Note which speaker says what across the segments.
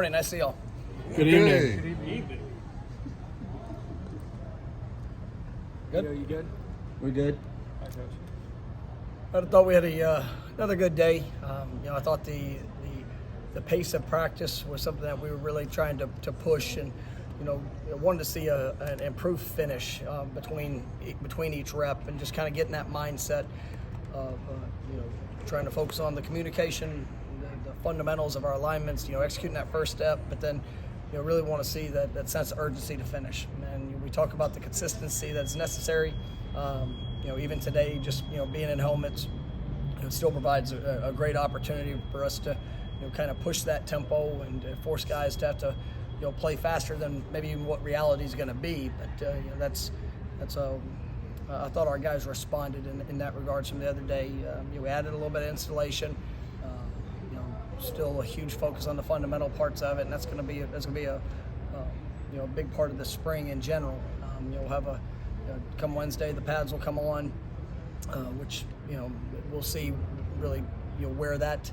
Speaker 1: Morning, nice to see y'all.
Speaker 2: Good evening.
Speaker 3: Good evening.
Speaker 1: Good.
Speaker 3: You good?
Speaker 2: We good?
Speaker 3: Hi, Coach.
Speaker 1: I thought we had another good day. I thought the pace of practice was something that we were really trying to push, and wanted to see an improved finish between each rep, and just kind of getting that mindset of trying to focus on the communication, the fundamentals of our alignments, executing that first step, but then really want to see that sense of urgency to finish. And we talk about the consistency that's necessary. Even today, just being in helmets, it still provides a great opportunity for us to kind of push that tempo and force guys to have to play faster than maybe even what reality is going to be. But I thought our guys responded in that regards from the other day. We added a little bit of installation. Still a huge focus on the fundamental parts of it, and that's going to be a big part of the spring in general. You'll have come Wednesday, the pads will come on, which we'll see really where that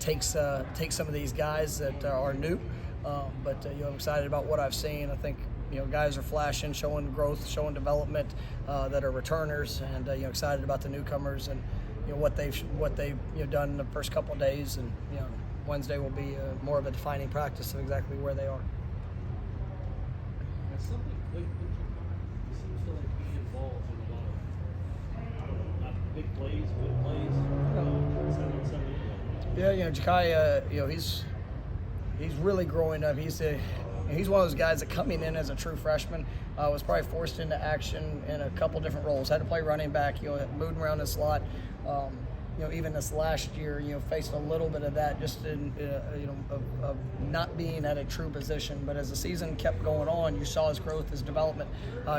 Speaker 1: takes some of these guys that are new. But I'm excited about what I've seen. I think guys are flashing, showing growth, showing development that are returners, and excited about the newcomers and what they've done in the first couple of days, and Wednesday will be more of a defining practice of exactly where they are.
Speaker 4: That's something Clayton seems to be involved in a lot of, not big plays, good plays. 7-on-7.
Speaker 1: Yeah, Ja'Kai, he's really growing up. He's one of those guys that coming in as a true freshman was probably forced into action in a couple different roles. Had to play running back, moving around the slot. Even this last year, faced a little bit of that just in, of not being at a true position. But as the season kept going on, you saw his growth, his development.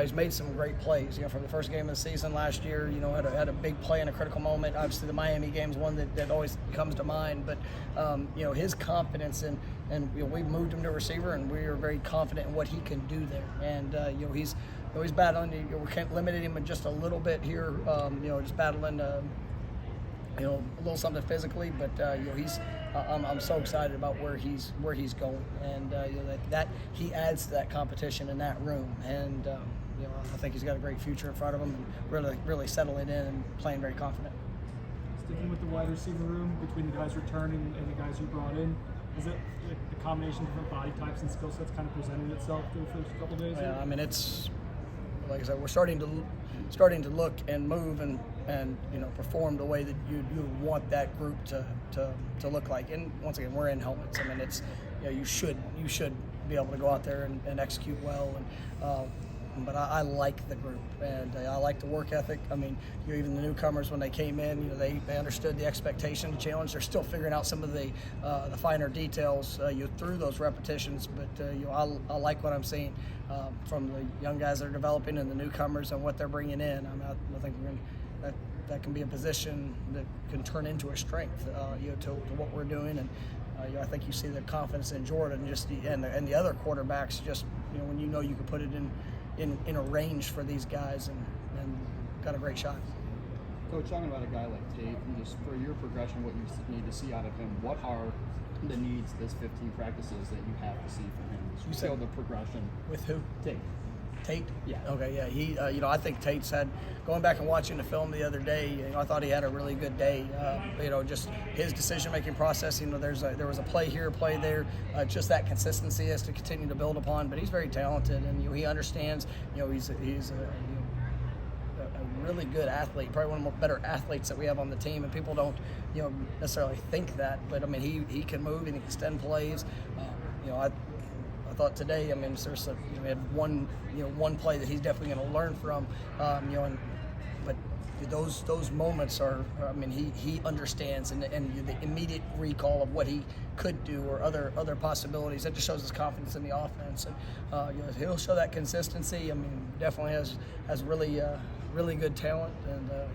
Speaker 1: He's made some great plays. From the first game of the season last year, had a big play in a critical moment. Obviously, the Miami game is one that always comes to mind. But his confidence and we moved him to receiver, and we are very confident in what he can do there. And he's battling. We're limiting him just a little bit here. Just battling. A little something physically, but I'm so excited about where he's going, and that he adds to that competition in that room, and I think he's got a great future in front of him, and really settling in and playing very confident.
Speaker 3: Sticking with the wide receiver room, between the guys returning and the guys you brought in, is it like the combination of different body types and skill sets kind of presenting itself through the first couple of days?
Speaker 1: Yeah, I mean, it's like I said, we're starting to look and move and perform the way that you want that group to look like. And once again, we're in helmets. I mean, it's you should be able to go out there and execute well. And but I like the group, and I like the work ethic. I mean, even the newcomers, when they came in, they understood the expectation, the challenge. They're still figuring out some of the finer details through those repetitions. But I like what I'm seeing from the young guys that are developing and the newcomers and what they're bringing in. I think that can be a position that can turn into a strength, to what we're doing. And I think you see the confidence in Jordan, and the other quarterbacks, just when you can put it in a range for these guys, and got a great shot.
Speaker 2: Coach, talking about a guy like Tate, and just for your progression, what you need to see out of him, what are the needs this 15 practices that you have to see from him?
Speaker 1: You
Speaker 2: saw
Speaker 1: said
Speaker 2: the progression.
Speaker 1: With who? Tate?
Speaker 2: Yeah.
Speaker 1: Okay, yeah. He, I think Tate's going back and watching the film the other day, I thought he had a really good day. Just his decision-making process, there was a play here, a play there, just that consistency has to continue to build upon, but he's very talented, and he understands, he's a really good athlete, probably one of the better athletes that we have on the team, and people don't, necessarily think that, but I mean, he can move and he can extend plays. I thought today, I mean, we had one play that he's definitely going to learn from, but those moments are, I mean, he understands, and the immediate recall of what he could do or other possibilities, that just shows his confidence in the offense, and he'll show that consistency. I mean, definitely has really good talent, and I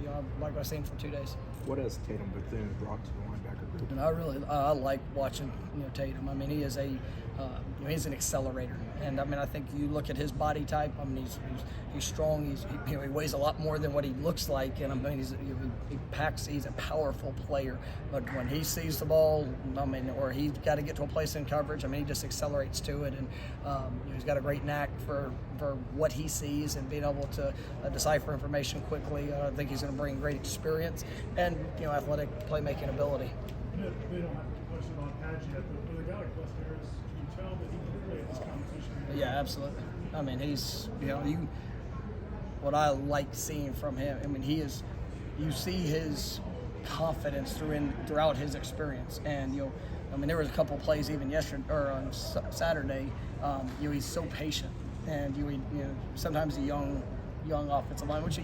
Speaker 1: like what I've seen for 2 days.
Speaker 5: What has Tatum Bethune brought to the linebacker
Speaker 1: And I like watching Tatum. I mean, he is he's an accelerator, and I mean I think you look at his body type. I mean he's strong. He weighs a lot more than what he looks like, and I mean he's a powerful player. But when he sees the ball, I mean, or he's got to get to a place in coverage, I mean he just accelerates to it, and he's got a great knack for what he sees and being able to decipher information quickly. I think he's going to bring great experience and athletic playmaking ability.
Speaker 3: We don't have a question about Padge yet, but with a guy like Wes Harris, can you tell that he can play in this competition?
Speaker 1: Yeah, absolutely. I mean, he's what I like seeing from him. I mean, you see his confidence throughout his experience, and I mean, there was a couple of plays even yesterday or on Saturday. He's so patient, and sometimes a young offensive line, which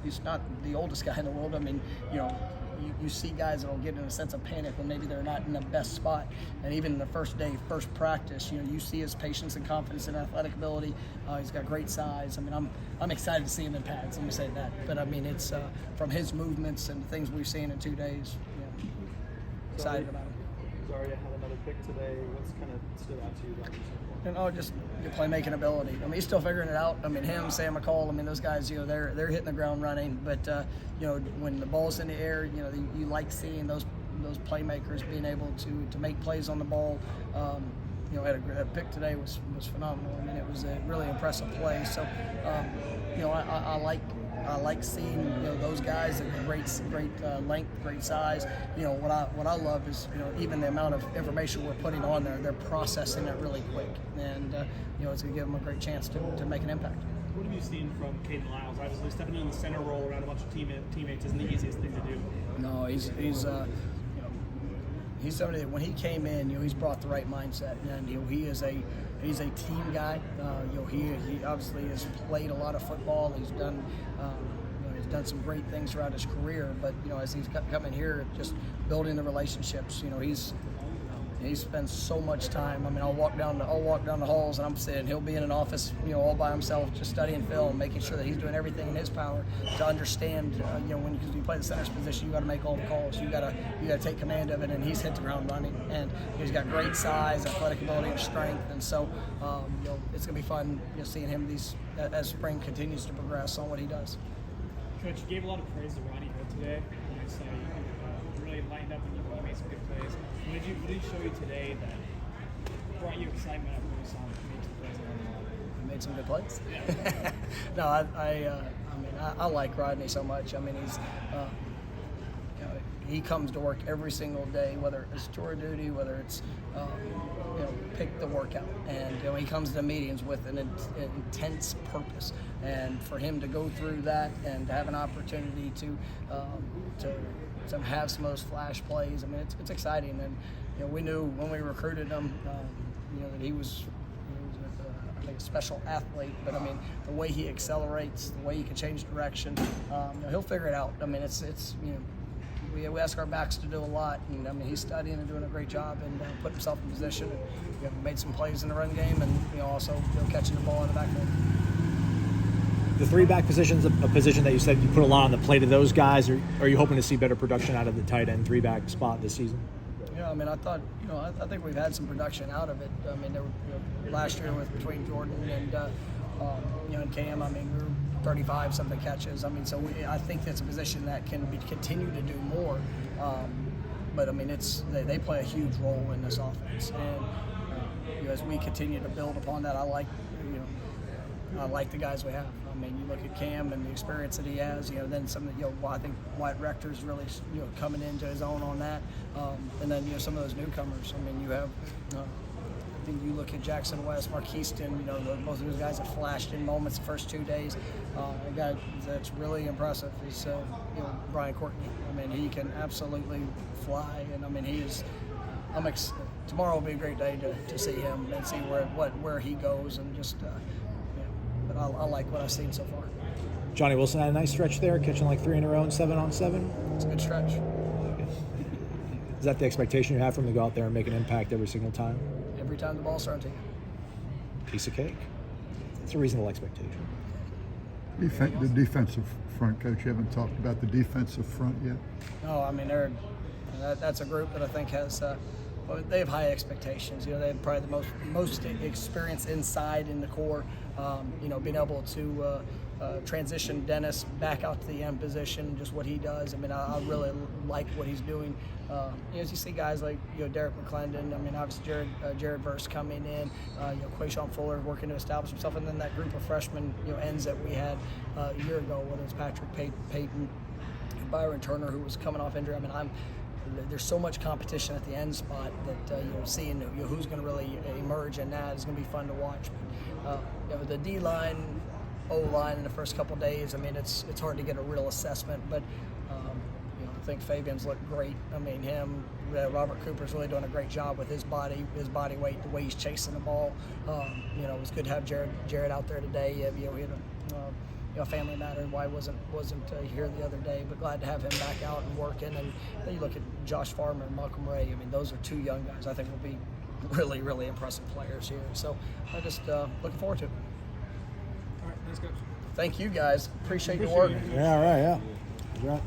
Speaker 1: he's not the oldest guy in the world. I mean, you see guys that will get in a sense of panic when maybe they're not in the best spot. And even the first practice, you see his patience and confidence and athletic ability. He's got great size. I mean, I'm excited to see him in pads. Let me say that. But I mean, it's from his movements and the things we've seen in 2 days. Excited about him.
Speaker 2: Zarya had another pick today. What's kind of stood out to you about him so far?
Speaker 1: Just your playmaking ability. I mean, he's still figuring it out. I mean, him, Sam McCall. I mean, those guys. They're hitting the ground running. But when the ball's in the air, you like seeing those playmakers being able to make plays on the ball. That pick today was phenomenal. I mean, it was a really impressive play. So, I like seeing those guys at great length, great size. What I love is even the amount of information we're putting on there, they're processing it really quick, and it's going to give them a great chance to make an impact.
Speaker 3: What have you seen from Caden Lyles? Obviously, stepping in the center role around a bunch of teammates isn't the easiest thing to do.
Speaker 1: No, he's somebody that when he came in, he's brought the right mindset, and he's a team guy. He obviously has played a lot of football. He's done some great things throughout his career. But as he's coming here, just building the relationships. He spends so much time. I mean, I'll walk down the halls and I'm sitting. He'll be in an office, all by himself, just studying film, making sure that he's doing everything in his power to understand. Because you play the center's position, you got to make all the calls. You got to take command of it, and he's hit the ground running. And he's got great size, athletic ability, and strength. And so, it's gonna be fun, seeing him as spring continues to progress on what he does.
Speaker 3: Coach, you gave a lot of praise to Ronnie Hood today. I saw you really lined up and you made some good plays. What did he show you today that brought you excitement after you saw him make some plays around the line?
Speaker 1: He made some good plays.
Speaker 3: Yeah.
Speaker 1: No, I like Rodney so much. I mean, he comes to work every single day, whether it's tour duty, whether it's pick the workout, and he comes to meetings with an intense purpose. And for him to go through that and to have an opportunity to have some of those flash plays, I mean, it's exciting. And we knew when we recruited him, that he was I think a special athlete. But I mean, the way he accelerates, the way he can change direction, he'll figure it out. I mean, it's we ask our backs to do a lot, and I mean he's studying and doing a great job and put himself in position. And, made some plays in the run game, and also catching the ball in the backfield.
Speaker 5: The three-back position's a position that you said you put a lot on the plate of those guys. Are you hoping to see better production out of the tight end three-back spot this season?
Speaker 1: Yeah, I mean, I thought, I think we've had some production out of it. I mean, there were, last year between Jordan and and Cam, I mean, we were 35-something catches. I mean, so I think that's a position that can continue to do more. But I mean, they play a huge role in this offense, and as we continue to build upon that, I like the guys we have. I mean, you look at Cam and the experience that he has. Then some of I think Wyatt Rector's really coming into his own on that, and then some of those newcomers. I mean, you have. I think you look at Jackson West, Mark Houston, both of those guys have flashed in moments the first 2 days. A guy that's really impressive is Brian Courtney. I mean, he can absolutely fly, and I mean, he is. Tomorrow will be a great day to see him and see where he goes, and just. But I like what I've seen so far.
Speaker 5: Johnny Wilson had a nice stretch there, catching like 3 in a row and 7-on-7.
Speaker 1: It's a good stretch.
Speaker 5: Is that the expectation you have from him to go out there and make an impact every single time?
Speaker 1: Every time the ball's thrown to you.
Speaker 5: Piece of cake. It's a reasonable expectation.
Speaker 6: The defensive front, Coach. You haven't talked about the defensive front yet.
Speaker 1: No, I mean they're that's a group that I think has. Well, they have high expectations. They have probably the most experience inside in the core. Being able to transition Dennis back out to the end position, just what he does. I mean, I really like what he's doing. As you see guys like Derek McClendon. I mean, obviously Jared Verse coming in. Quayshawn Fuller working to establish himself, and then that group of freshmen ends that we had a year ago, whether it's Patrick Payton, Byron Turner, who was coming off injury. I mean, there's so much competition at the end spot that seeing who's going to really emerge in that is going to be fun to watch. But, the D line, O line in the first couple of days. I mean, it's hard to get a real assessment, but I think Fabian's looked great. I mean, Robert Cooper's really doing a great job with his body weight, the way he's chasing the ball. It was good to have Jared out there today. We had a family matter and why wasn't here the other day, but glad to have him back out and working. And then you look at Josh Farmer and Malcolm Ray. I mean, those are two young guys I think will be really, really impressive players here. So I just looking forward to it.
Speaker 3: All right, thanks, Coach.
Speaker 1: Thank you guys. Appreciate your work.
Speaker 5: Yeah, all right, yeah.